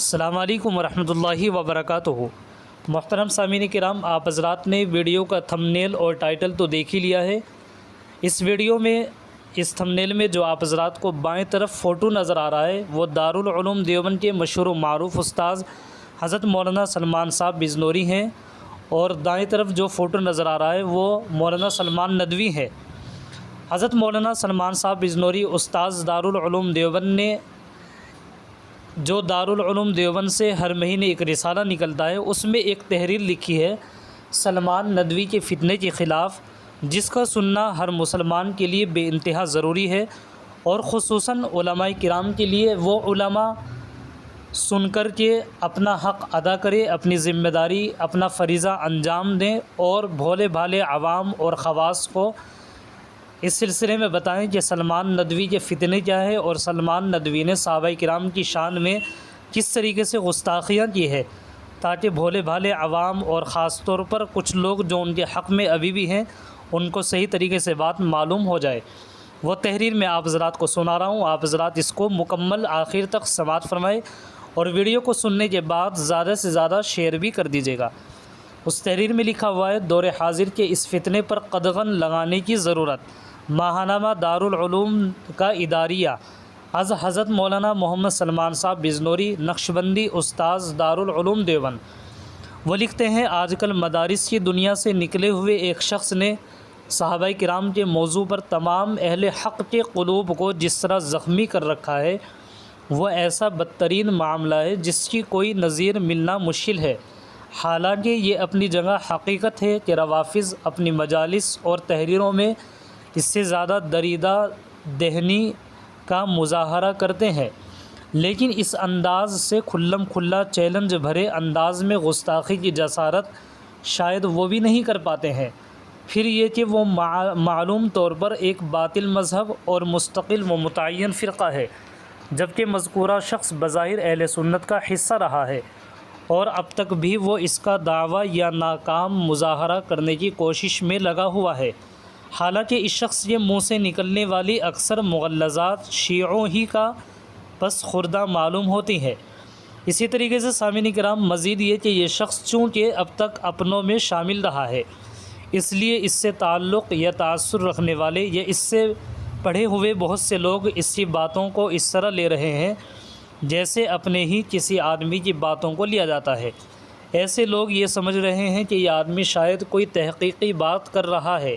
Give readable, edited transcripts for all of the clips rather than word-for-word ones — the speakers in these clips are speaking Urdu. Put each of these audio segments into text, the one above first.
السلام علیکم ورحمۃ اللہ وبرکاتہ۔ محترم سامعین کرام، آپ حضرات نے ویڈیو کا تھمبنیل اور ٹائٹل تو دیکھ ہی لیا ہے۔ اس ویڈیو میں اس تھمبنیل میں جو آپ حضرات کو بائیں طرف فوٹو نظر آ رہا ہے وہ دارالعلوم دیوبند کے مشہور و معروف استاذ حضرت مولانا سلمان صاحب بجنوری ہیں، اور دائیں طرف جو فوٹو نظر آ رہا ہے وہ مولانا سلمان ندوی ہے۔ حضرت مولانا سلمان صاحب بجنوری استاذ دارالعلوم دیوبند نے جو دارالعلوم دیوبند سے ہر مہینے ایک رسالہ نکلتا ہے، اس میں ایک تحریر لکھی ہے سلمان ندوی کے فتنے کے خلاف، جس کا سننا ہر مسلمان کے لیے بے انتہا ضروری ہے، اور خصوصاً علماء کرام کے لیے۔ وہ علماء سن کر کے اپنا حق ادا کرے، اپنی ذمہ داری، اپنا فریضہ انجام دیں، اور بھولے بھالے عوام اور خواص کو اس سلسلے میں بتائیں کہ سلمان ندوی کے فتنے کیا ہے، اور سلمان ندوی نے صحابہ کرام کی شان میں کس طریقے سے گستاخیاں کی ہے، تاکہ بھولے بھالے عوام اور خاص طور پر کچھ لوگ جو ان کے حق میں ابھی بھی ہیں ان کو صحیح طریقے سے بات معلوم ہو جائے۔ وہ تحریر میں آپ حضرات کو سنا رہا ہوں، آپ حضرات اس کو مکمل آخر تک سماعت فرمائے، اور ویڈیو کو سننے کے بعد زیادہ سے زیادہ شیئر بھی کر دیجیے گا۔ اس تحریر میں لکھا ہوا ہے: دور حاضر کے اس فتنے پر قدغن لگانے کی ضرورت۔ ماہنامہ دارالعلوم کا اداریہ از حضرت مولانا محمد سلمان صاحب بجنوری، نقشبندی استاذ دارالعلوم دیوبند۔ وہ لکھتے ہیں: آج کل مدارس کی دنیا سے نکلے ہوئے ایک شخص نے صحابہ کرام کے موضوع پر تمام اہل حق کے قلوب کو جس طرح زخمی کر رکھا ہے، وہ ایسا بدترین معاملہ ہے جس کی کوئی نظیر ملنا مشکل ہے۔ حالانکہ یہ اپنی جگہ حقیقت ہے کہ روافض اپنی مجالس اور تحریروں میں اس سے زیادہ دریدہ دہنی کا مظاہرہ کرتے ہیں، لیکن اس انداز سے کھلم کھلا چیلنج بھرے انداز میں گستاخی کی جسارت شاید وہ بھی نہیں کر پاتے ہیں۔ پھر یہ کہ وہ معلوم طور پر ایک باطل مذہب اور مستقل و متعین فرقہ ہے، جبکہ مذکورہ شخص بظاہر اہل سنت کا حصہ رہا ہے، اور اب تک بھی وہ اس کا دعویٰ یا ناکام مظاہرہ کرنے کی کوشش میں لگا ہوا ہے، حالانکہ اس شخص کے منہ سے نکلنے والی اکثر مغلظات شیعوں ہی کا پس خوردہ معلوم ہوتی ہیں۔ اسی طریقے سے سامعین کرام، مزید یہ کہ یہ شخص چونکہ اب تک اپنوں میں شامل رہا ہے، اس لیے اس سے تعلق یا تاثر رکھنے والے یا اس سے پڑھے ہوئے بہت سے لوگ اس کی باتوں کو اس طرح لے رہے ہیں جیسے اپنے ہی کسی آدمی کی باتوں کو لیا جاتا ہے۔ ایسے لوگ یہ سمجھ رہے ہیں کہ یہ آدمی شاید کوئی تحقیقی بات کر رہا ہے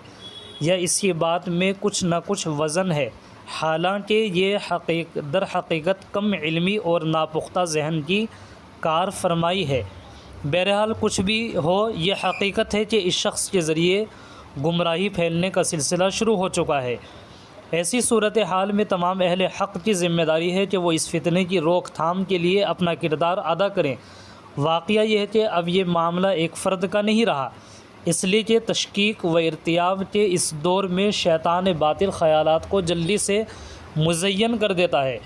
یا اس کی بات میں کچھ نہ کچھ وزن ہے، حالانکہ یہ در حقیقت کم علمی اور ناپختہ ذہن کی کار فرمائی ہے۔ بہرحال کچھ بھی ہو، یہ حقیقت ہے کہ اس شخص کے ذریعے گمراہی پھیلنے کا سلسلہ شروع ہو چکا ہے۔ ایسی صورتحال میں تمام اہل حق کی ذمہ داری ہے کہ وہ اس فتنے کی روک تھام کے لیے اپنا کردار ادا کریں۔ واقعہ یہ ہے کہ اب یہ معاملہ ایک فرد کا نہیں رہا، اس لیے کہ تشکیک و ارتیاب کے اس دور میں شیطان باطل خیالات کو جلدی سے مزین کر دیتا ہے،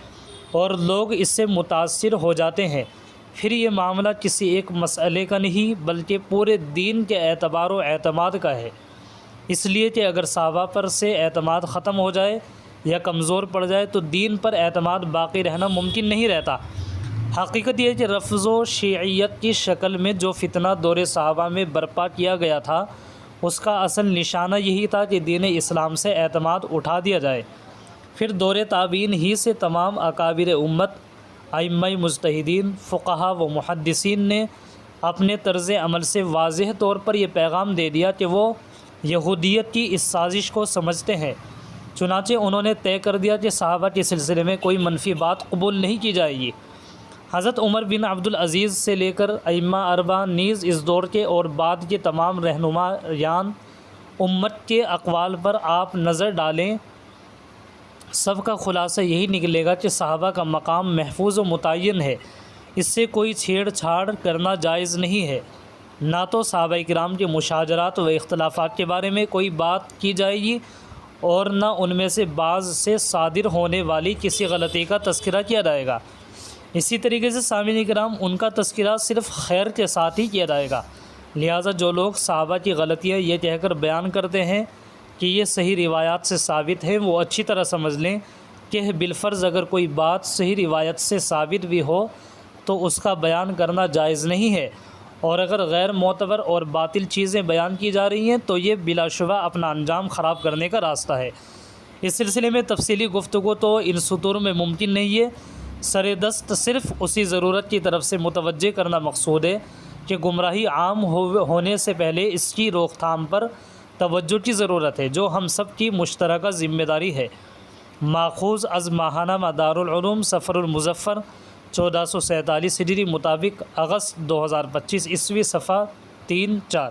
اور لوگ اس سے متاثر ہو جاتے ہیں۔ پھر یہ معاملہ کسی ایک مسئلے کا نہیں بلکہ پورے دین کے اعتبار و اعتماد کا ہے، اس لیے کہ اگر صحابہ پر سے اعتماد ختم ہو جائے یا کمزور پڑ جائے تو دین پر اعتماد باقی رہنا ممکن نہیں رہتا۔ حقیقت یہ ہے کہ رفض و شیعیت کی شکل میں جو فتنہ دور صحابہ میں برپا کیا گیا تھا، اس کا اصل نشانہ یہی تھا کہ دین اسلام سے اعتماد اٹھا دیا جائے۔ پھر دور تابعین ہی سے تمام اکابر امت، ائمہ مجتہدین، فقہا و محدثین نے اپنے طرز عمل سے واضح طور پر یہ پیغام دے دیا کہ وہ یہودیت کی اس سازش کو سمجھتے ہیں۔ چنانچہ انہوں نے طے کر دیا کہ صحابہ کے سلسلے میں کوئی منفی بات قبول نہیں کی جائے گی۔ حضرت عمر بن عبدالعزیز سے لے کر ائمہ اربعہ نیز اس دور کے اور بعد کے تمام رہنمایان امت کے اقوال پر آپ نظر ڈالیں، سب کا خلاصہ یہی نکلے گا کہ صحابہ کا مقام محفوظ و متعین ہے، اس سے کوئی چھیڑ چھاڑ کرنا جائز نہیں ہے۔ نہ تو صحابہ کرام کے مشاجرات و اختلافات کے بارے میں کوئی بات کی جائے گی، اور نہ ان میں سے بعض سے صادر ہونے والی کسی غلطی کا تذکرہ کیا جائے گا۔ اسی طریقے سے سامعین کرام، ان کا تذکرہ صرف خیر کے ساتھ ہی کیا جائے گا۔ لہٰذا جو لوگ صحابہ کی غلطیاں یہ کہہ کر بیان کرتے ہیں کہ یہ صحیح روایات سے ثابت ہیں، وہ اچھی طرح سمجھ لیں کہ بالفرض اگر کوئی بات صحیح روایت سے ثابت بھی ہو تو اس کا بیان کرنا جائز نہیں ہے، اور اگر غیر معتبر اور باطل چیزیں بیان کی جا رہی ہیں تو یہ بلا شبہ اپنا انجام خراب کرنے کا راستہ ہے۔ اس سلسلے میں تفصیلی گفتگو تو ان سطور میں ممکن نہیں ہے، سر دست صرف اسی ضرورت کی طرف سے متوجہ کرنا مقصود ہے کہ گمراہی عام ہونے سے پہلے اس کی روک تھام پر توجہ کی ضرورت ہے، جو ہم سب کی مشترکہ ذمہ داری ہے۔ ماخوذ از ماہنامہ دارالعلوم سفر المظفر 1447 ہجری مطابق اگست 2025 عیسوی، صفحہ 3-4۔